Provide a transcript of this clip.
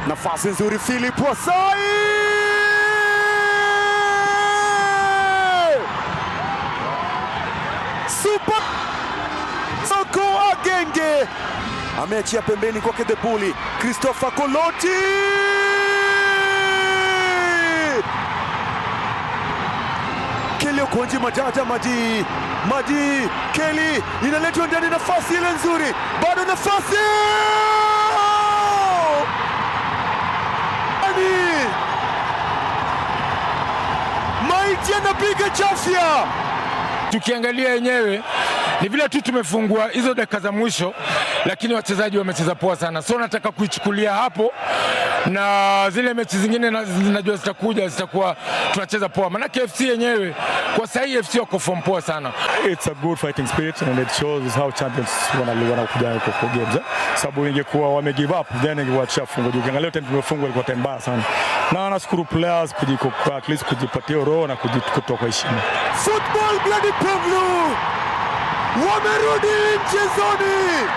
Nafasi nzuri Philip Wasai. Super Soko Agenge ameachia pembeni kwake The Bully. Christopher Koloti. Kelly Okonji Majaja Madi Kelly inaletwa ndani, nafasi ile nzuri, bado nafasi Maiti anapiga chafya. Tukiangalia yenyewe ni vile tu tumefungua hizo dakika za mwisho, lakini wachezaji wamecheza poa sana, so nataka kuichukulia hapo, na zile mechi zingine najua zitakuwa tunacheza poa, manake FC yenyewe kwa sasa FC wako form poa sana. It's a good fighting spirit and it shows how champions wanakuja kwa games, sababu ingekuwa wame give up then ingewaacha fungo. Ukiangalia tena tumefungwa ilikuwa time mbaya sana, na nashukuru players at least kujipatia roho na kutoka heshima. Football Bloody Pavlu wamerudi mchezoni.